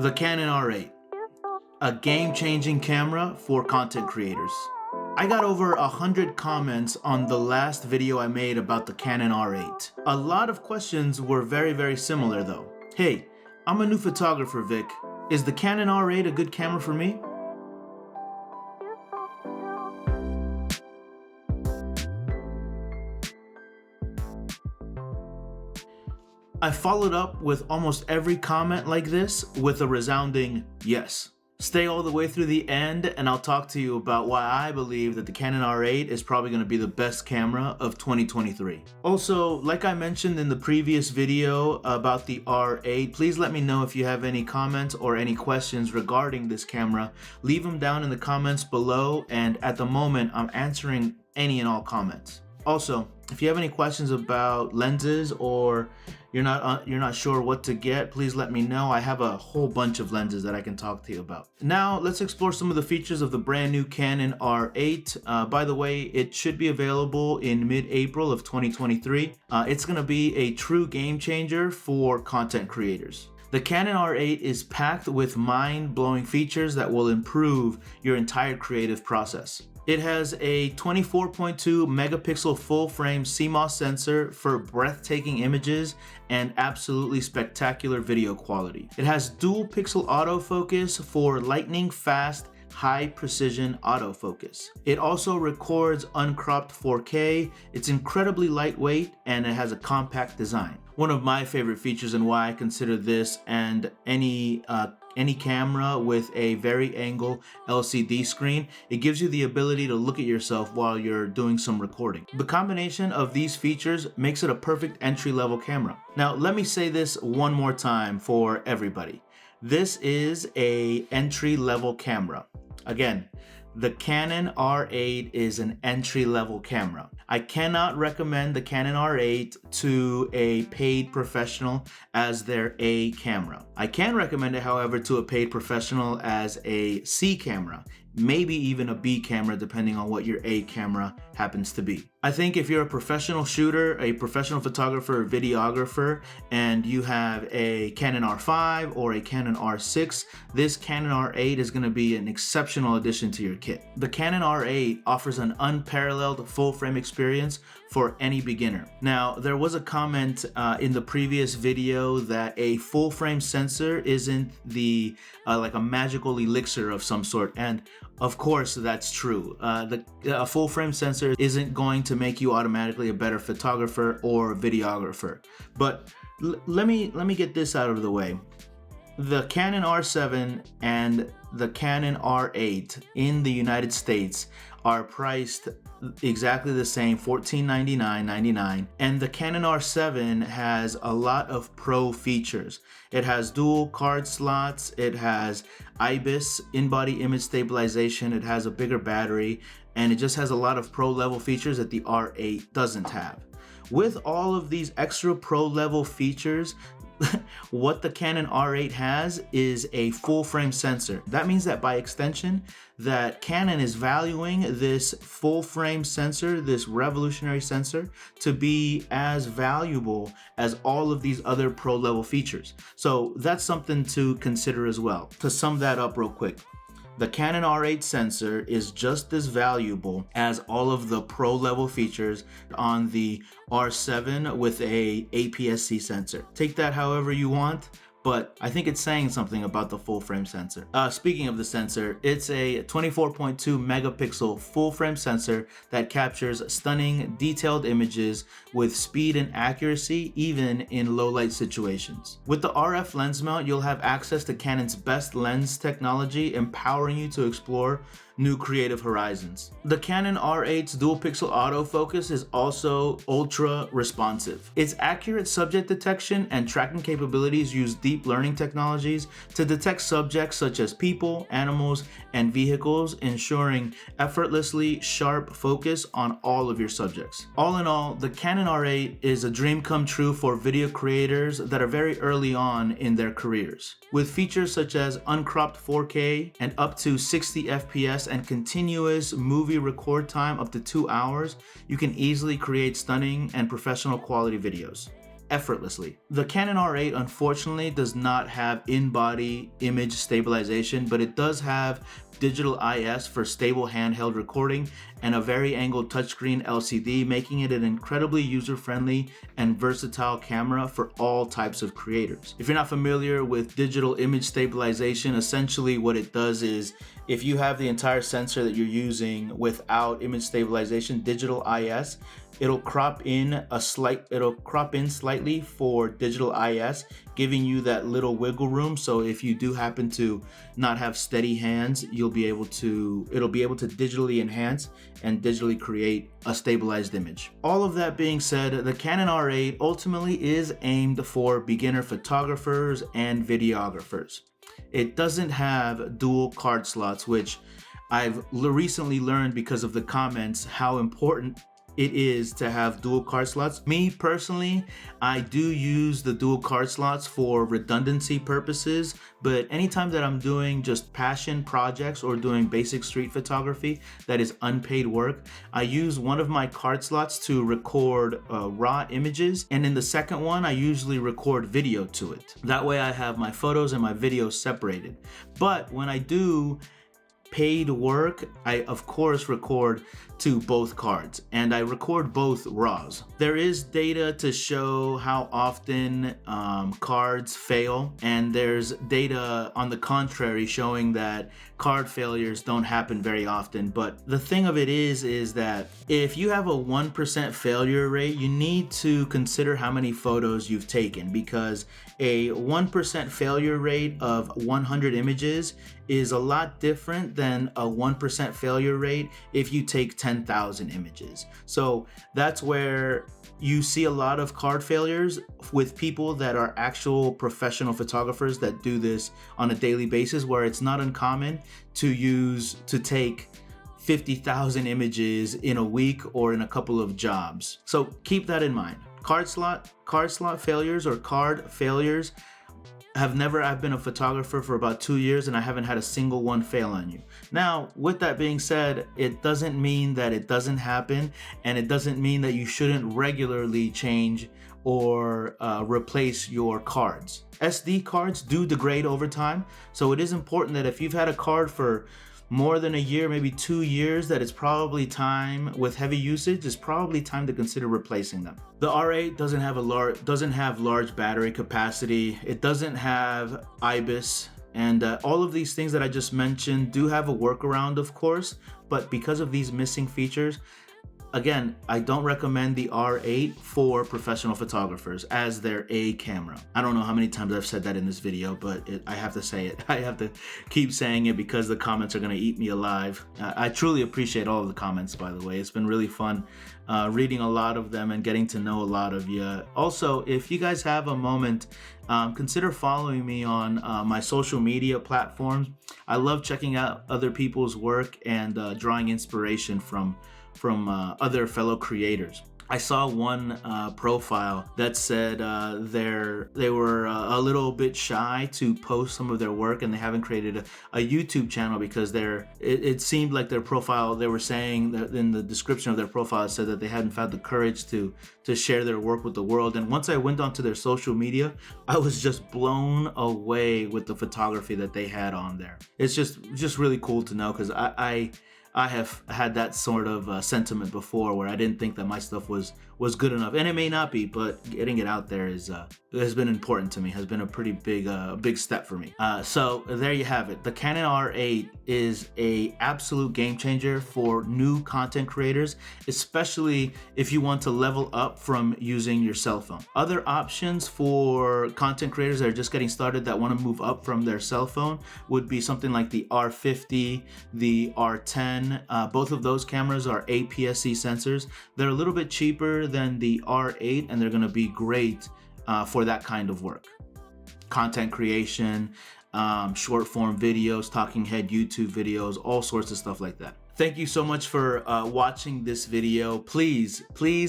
The Canon R8, a game-changing camera for content creators. I got over 100 comments on the last video I made about the Canon R8. A lot of questions were very similar though. Hey, I'm a new photographer, Vic. Is the Canon R8 a good camera for me? I followed up with almost every comment like this with a resounding yes. Stay all the way through the end and I'll talk to you about why I believe that the Canon R8 is probably going to be the best camera of 2023. Also, like I mentioned in the previous video about the R8, please let me know if you have any comments or any questions regarding this camera. Leave them down in the comments below, and at the moment I'm answering any and all comments. Also, if you have any questions about lenses or you're not sure what to get, please let me know. I have a whole bunch of lenses that I can talk to you about. Now let's explore some of the features of the brand new Canon R8. By the way, it should be available in mid-April of 2023. It's gonna be a true game changer for content creators. The Canon R8 is packed with mind-blowing features that will improve your entire creative process. It has a 24.2 megapixel full-frame CMOS sensor for breathtaking images and absolutely spectacular video quality. It has dual pixel autofocus for lightning fast, high precision autofocus. It also records uncropped 4K. It's incredibly lightweight and it has a compact design. One of my favorite features and why I consider this and any camera with a very angle LCD screen, it gives you the ability to look at yourself while you're doing some recording. The combination of these features makes it a perfect entry-level camera. Now, let me say this one more time for everybody. This is an entry-level camera. Again, the Canon R8 is an entry-level camera. I cannot recommend the Canon R8 to a paid professional as their A camera. I can recommend it, however, to a paid professional as a C camera, maybe even a B camera, depending on what your A camera happens to be. I think if you're a professional shooter, a professional photographer or videographer, and you have a Canon R5 or a Canon R6, this Canon R8 is going to be an exceptional addition to your kit. The Canon R8 offers an unparalleled full-frame experience for any beginner. Now, there was a comment in the previous video that a full-frame sensor isn't the like a magical elixir of some sort, and of course that's true. A full-frame sensor isn't going to make you automatically a better photographer or videographer. But let me get this out of the way. The Canon R7 and the Canon R8 in the United States are priced exactly the same, $1499.99, and the Canon R7 has a lot of pro features. It has dual card slots, it has IBIS, in-body image stabilization, it has a bigger battery, and it just has a lot of pro level features that the R8 doesn't have. With all of these extra pro level features, what the Canon R8 has is a full frame sensor. That means that by extension, that Canon is valuing this full frame sensor, this revolutionary sensor, to be as valuable as all of these other pro level features. So that's something to consider as well. To sum that up real quick, the Canon R8 sensor is just as valuable as all of the pro level features on the R7 with a APS-C sensor. Take that however you want, but I think it's saying something about the full frame sensor. Speaking of the sensor, it's a 24.2 megapixel full frame sensor that captures stunning detailed images with speed and accuracy even in low light situations. With the RF lens mount, you'll have access to Canon's best lens technology, empowering you to explore new creative horizons. The Canon R8's dual pixel autofocus is also ultra responsive. Its accurate subject detection and tracking capabilities use deep learning technologies to detect subjects such as people, animals, and vehicles, ensuring effortlessly sharp focus on all of your subjects. All in all, the Canon R8 is a dream come true for video creators that are very early on in their careers. With features such as uncropped 4K and up to 60 FPS and continuous movie record time up to 2 hours, you can easily create stunning and professional quality videos. effortlessly. The Canon R8 unfortunately does not have in-body image stabilization, but it does have digital IS for stable handheld recording and a very angled touchscreen LCD, making it an incredibly user-friendly and versatile camera for all types of creators. If you're not familiar with digital image stabilization, essentially what it does is if you have the entire sensor that you're using without image stabilization, digital IS, it'll crop in slightly for digital IS, giving you that little wiggle room. So if you do happen to not have steady hands, it'll be able to digitally enhance and digitally create a stabilized image. All of that being said, the Canon R8 ultimately is aimed for beginner photographers and videographers. It doesn't have dual card slots, which I've recently learned because of the comments how important it is to have dual card slots. Me personally, I do use the dual card slots for redundancy purposes, but anytime that I'm doing just passion projects or doing basic street photography that is unpaid work, I use one of my card slots to record raw images, and in the second one I usually record video to it. That way I have my photos and my videos separated. But when I do paid work, I of course record to both cards, and I record both RAWs. There is data to show how often cards fail, and there's data on the contrary showing that card failures don't happen very often. But the thing of it is that if you have a 1% failure rate, you need to consider how many photos you've taken, because a 1% failure rate of 100 images is a lot different than a 1% failure rate if you take 10,000 images. So that's where you see a lot of card failures with people that are actual professional photographers that do this on a daily basis, where it's not uncommon to take 50,000 images in a week or in a couple of jobs. So keep that in mind. Card slot failures or card failures I've been a photographer for about 2 years and I haven't had a single one fail on you. Now, with that being said, it doesn't mean that it doesn't happen, and it doesn't mean that you shouldn't regularly change or replace your cards. SD cards do degrade over time, so it is important that if you've had a card for more than a year, maybe 2 years, that it's probably time, with heavy usage, it's probably time to consider replacing them. The R8 doesn't have large battery capacity. It doesn't have IBIS, and all of these things that I just mentioned do have a workaround, of course, but because of these missing features, again, I don't recommend the R8 for professional photographers as their A camera. I don't know how many times I've said that in this video, but I have to say it. I have to keep saying it because the comments are gonna eat me alive. I truly appreciate all of the comments, by the way. It's been really fun reading a lot of them and getting to know a lot of you. Also, if you guys have a moment, consider following me on my social media platforms. I love checking out other people's work and drawing inspiration from other fellow creators. I saw one profile that said they were a little bit shy to post some of their work, and they haven't created a YouTube channel because it seemed like their profile, they were saying that in the description of their profile, it said that they hadn't found the courage to share their work with the world. And once I went onto their social media, I was just blown away with the photography that they had on there. It's just really cool to know, because I have had that sort of sentiment before, where I didn't think that my stuff was good enough, and it may not be, but getting it out there has been important to me, has been a pretty big step for me. So there you have it. The Canon R8 is a absolute game changer for new content creators, especially if you want to level up from using your cell phone. Other options for content creators that are just getting started that want to move up from their cell phone would be something like the R50, the R10. Both of those cameras are APS-C sensors. They're a little bit cheaper than the R8, and they're going to be great for that kind of work. Content creation, short form videos, talking head YouTube videos, all sorts of stuff like that. Thank you so much for watching this video. Please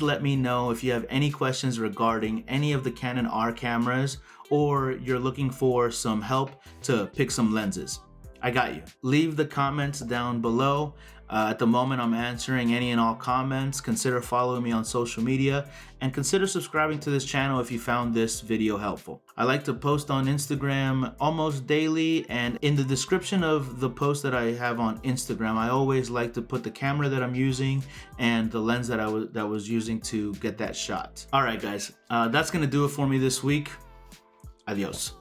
let me know if you have any questions regarding any of the Canon R cameras, or you're looking for some help to pick some lenses. I got you. Leave the comments down below. At the moment, I'm answering any and all comments. Consider following me on social media and consider subscribing to this channel if you found this video helpful. I like to post on Instagram almost daily, and in the description of the post that I have on Instagram, I always like to put the camera that I'm using and the lens that I was using to get that shot. All right, guys, that's gonna do it for me this week. Adios.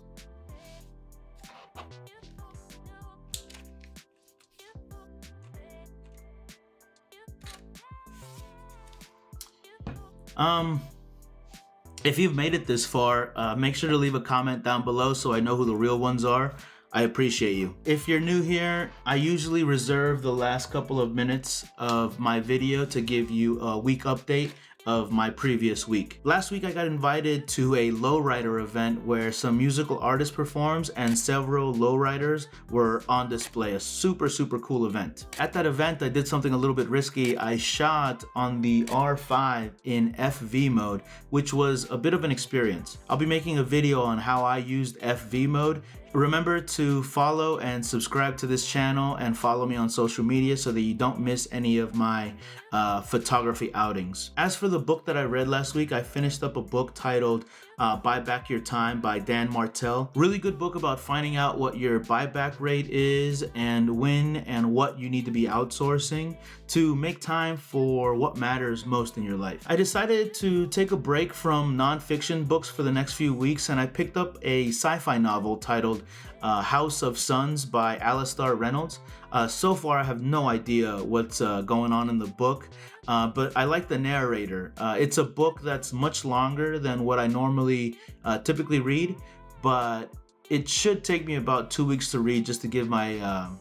If you've made it this far, make sure to leave a comment down below so I know who the real ones are. I appreciate you. If you're new here, I usually reserve the last couple of minutes of my video to give you a week update of my previous week. Last week I got invited to a lowrider event where some musical artists performs and several lowriders were on display. A super cool event. At that event I did something a little bit risky. I shot on the R5 in FV mode, which was a bit of an experience. I'll be making a video on how I used FV mode. Remember to follow and subscribe to this channel and follow me on social media so that you don't miss any of my photography outings. As for the book that I read last week, I finished up a book titled Buy Back Your Time by Dan Martell. Really good book about finding out what your buyback rate is and when and what you need to be outsourcing to make time for what matters most in your life. I decided to take a break from nonfiction books for the next few weeks, and I picked up a sci-fi novel titled House of Suns by Alistair Reynolds. So far I have no idea what's going on in the book, but I like the narrator. It's a book that's much longer than what I normally typically read, but it should take me about 2 weeks to read just to give myself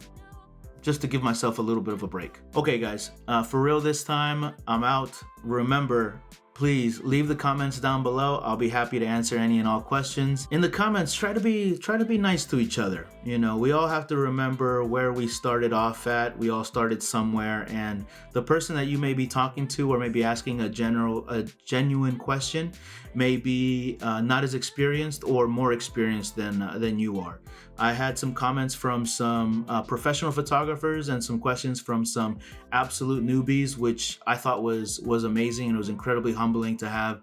a little bit of a break. Okay guys, for real this time, I'm out. Remember, please leave the comments down below. I'll be happy to answer any and all questions. In the comments, try to be nice to each other. You know, we all have to remember where we started off at. We all started somewhere, and the person that you may be talking to or maybe asking a genuine question may be not as experienced or more experienced than you are. I had some comments from some professional photographers and some questions from some absolute newbies, which I thought was amazing, and it was incredibly humbling to have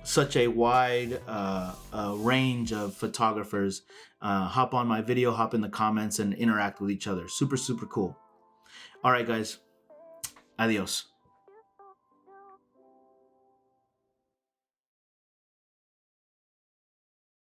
such a wide range of photographers hop on my video, hop in the comments, and interact with each other. Super cool. All right, guys. Adios.